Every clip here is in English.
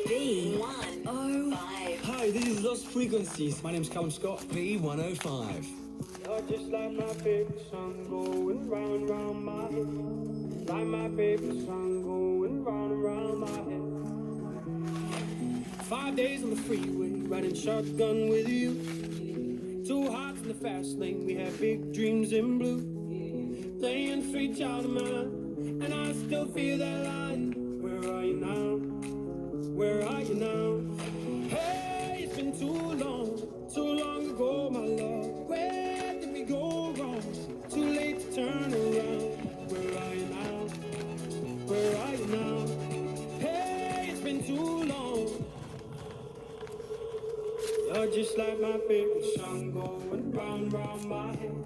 B105. Hi, this is Lost Frequencies. My name's Callum Scott. B105. You're just like my favorite song going round and round my head. Like my favorite song going round and round my head. 5 days on the freeway, riding shotgun with you. Two hearts in the fast lane, we had big dreams in blue. Playing sweet child of mine, and I still feel that line. Where are you now? Where are you now? Hey, it's been too long ago, my love. Where did we go wrong? Too late to turn around. Where are you now? Where are you now? Hey, it's been too long. You're just like my favorite song going round and round my head.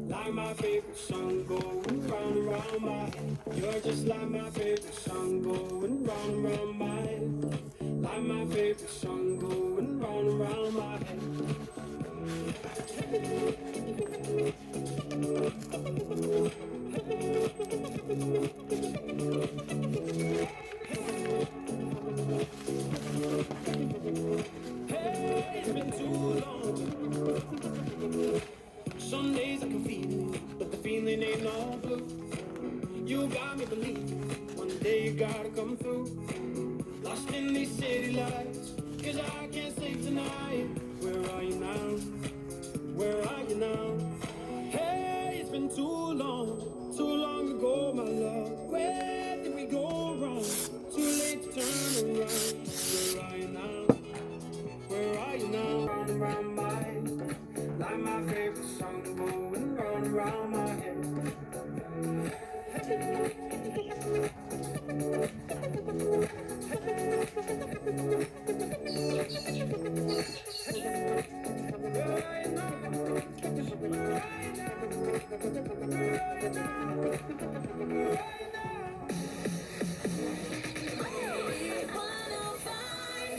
Like my favorite song going round and round my head. You're just like my favorite song going round and round my head. Like my favorite song going round and round my head. Hey, it's been too long. Some days I can feel it, but the feeling ain't no blue. You got me believing one day you gotta come through. Lost in these city lights, 'cause I can't sleep tonight. Where are you now? Where are you now? Hey, it's been too long ago, my love. Where did we go wrong? Too late to turn around. Where are you now? Where are you now? Round and round my head, like my favorite song going round and round my head.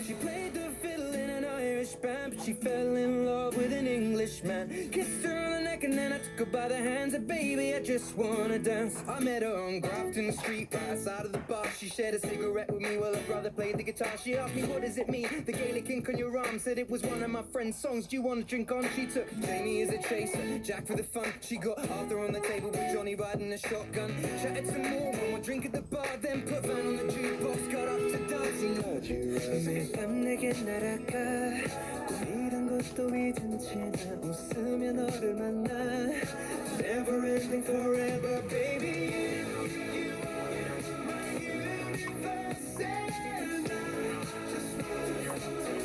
She played the fiddle in an Irish band, but she fell in love with an Englishman. Kissed her on the neck and then I took her by the hands. And baby, I just wanna dance. I met her on Grafton Street, right outside of the bar. She shared a cigarette with me while her brother played the guitar. She asked me, what does it mean? The Gaelic ink on your arm. Said it was one of my friend's songs. Do you want to drink on? She took Jamie as a chaser, Jack for the fun. She got Arthur on the table with Johnny riding a shotgun. Chatted some more, one more drink at the bar. Then put Van on the jukebox, got up to dancing. 매밤 내게 날아가 꿈이란 것도 잊은 채 나 웃으며 너를 만나 Never ending forever baby You are my universe and I just want to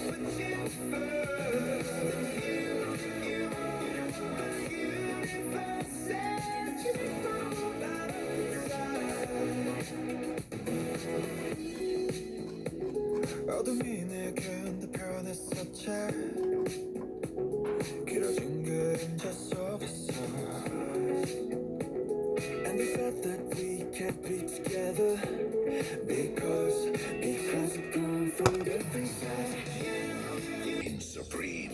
put you first You are my universe and you know that 어둠이 내겐 더 변했었지 길어진 그림자 속에서 And we felt that we can't be together Because we've gone from different sides Supreme.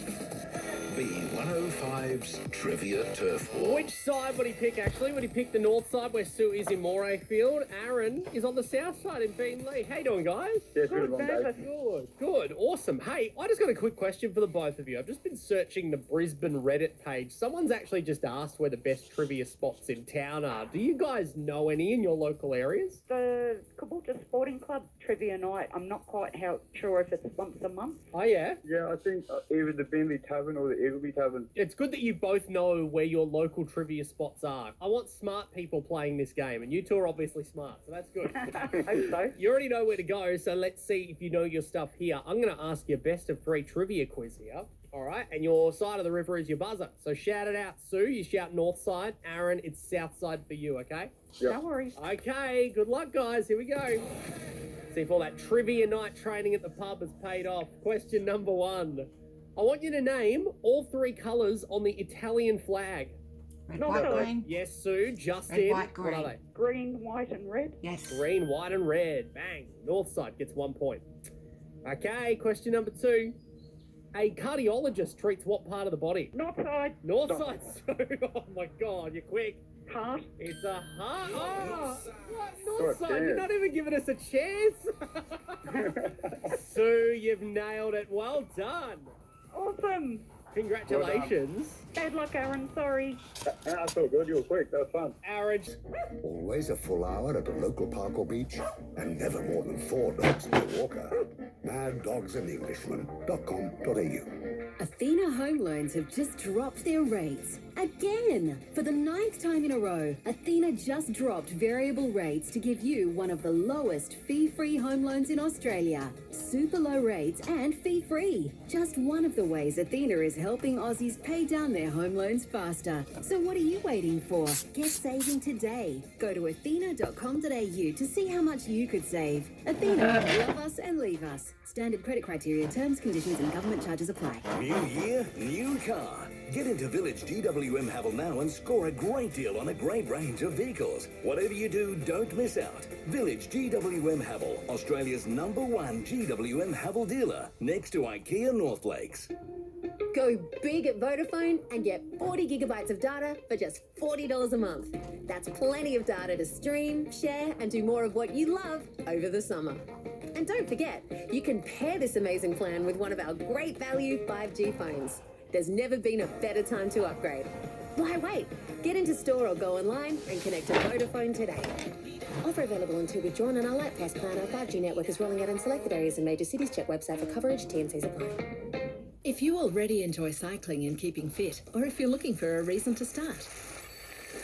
B105's Trivia Turf War. Which side would he pick, actually? Would he pick the north side where Sue is in Morayfield? Aaron is on the south side in Beenleigh. How you doing, guys? Yeah, Good. Awesome. Hey, I just got a quick question for the both of you. I've just been searching the Brisbane Reddit page. Someone's actually just asked where the best trivia spots in town are. Do you guys know any in your local areas? The Caboolture Sporting Club trivia night. I'm not quite sure if it's once a month. Oh, yeah? Yeah, I think either the Beenleigh Tavern or the Eagleby Tavern. It's good that you both know where your local trivia spots are. I want smart people playing this game, and you two are obviously smart, so that's good. I hope so. You already know where to go, so let's see if you know your stuff here. I'm going to ask you a best of three trivia quiz here. All right, and your side of the river is your buzzer. So shout it out, Sue. You shout north side. Aaron, it's south side for you, okay? Yep. No worries. Okay, good luck, guys. Here we go. See if all that trivia night training at the pub has paid off. Question number one. I want you to name all three colours on the Italian flag. Red, Not white, really. green. Yes, Sue. Justin. Red, white, What are green. they? Green, white and red. Yes. Green, white, and red. Bang. North side gets 1 point. Okay, question number two. A cardiologist treats what part of the body? North side. North side, Sue. Oh my God, you're quick. Heart. It's a heart. Oh, what? God Not so. damn. You're not even giving us a chance. Sue, you've nailed it. Well done. Awesome. Congratulations. Bad luck, Aaron. Sorry. That's all good. You were quick. That was fun. Aaron. Always a full hour at a local park or beach, and never more than 4 dogs per walker. MadDogsAndEnglishmen.com.au. Athena Home Loans have just dropped their rates. Again! For the 9th time in a row, Athena just dropped variable rates to give you one of the lowest fee-free home loans in Australia. Super low rates and fee-free. Just one of the ways Athena is helping Aussies pay down their home loans faster. So what are you waiting for? Get saving today. Go to athena.com.au to see how much you could save. Athena, love us and leave us. Standard credit criteria, terms, conditions and government charges apply. New year, new car. Get into Village GWM Havel now and score a great deal on a great range of vehicles. Whatever you do, don't miss out. Village GWM Havel, Australia's #1 GWM Havel dealer, next to IKEA North Lakes. Go big at Vodafone and get 40 gigabytes of data for just $40 a month. That's plenty of data to stream, share, and do more of what you love over the summer. And don't forget, you can pair this amazing plan with one of our great value 5G phones. There's never been a better time to upgrade. Why wait? Get into store or go online and connect to Vodafone today. Offer available until withdrawn on our Light Plus plan. Our 5G network is rolling out in selected areas and major cities. Check website for coverage. T&Cs apply. If you already enjoy cycling and keeping fit, or if you're looking for a reason to start,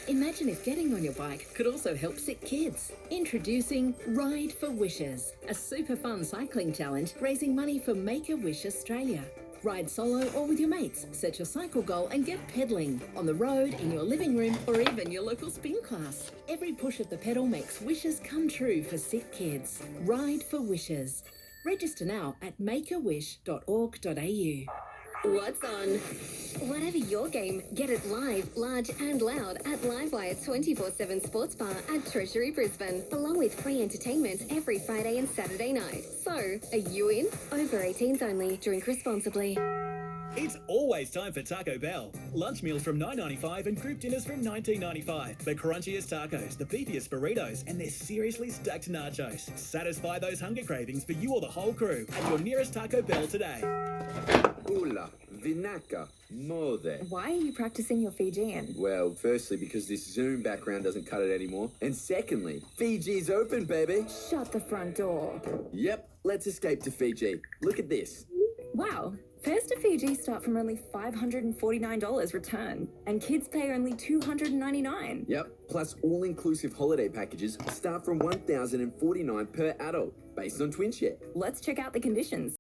imagine if getting on your bike could also help sick kids. Introducing Ride for Wishes, a super fun cycling challenge raising money for Make-A-Wish Australia. Ride solo or with your mates, set your cycle goal and get pedalling on the road, in your living room or even your local spin class. Every push of the pedal makes wishes come true for sick kids. Ride for Wishes. Register now at makeawish.org.au. What's on? Whatever your game, get it live, large and loud at Livewire's 24/7 sports bar at Treasury Brisbane, along with free entertainment every Friday and Saturday night. So, are you in? Over 18s only. Drink responsibly. It's always time for Taco Bell. Lunch meals from $9.95 and group dinners from $19.95. The crunchiest tacos, the beefiest burritos, and their seriously stacked nachos. Satisfy those hunger cravings for you or the whole crew at your nearest Taco Bell today. Ula, vinaka, mode. Why are you practicing your Fijian? Well, firstly, because this Zoom background doesn't cut it anymore. And secondly, Fiji's open, baby. Shut the front door. Yep, let's escape to Fiji. Look at this. Wow. Fares to Fiji start from only $549 return, and kids pay only $299. Yep, plus all-inclusive holiday packages start from $1,049 per adult, based on twin share. Let's check out the conditions.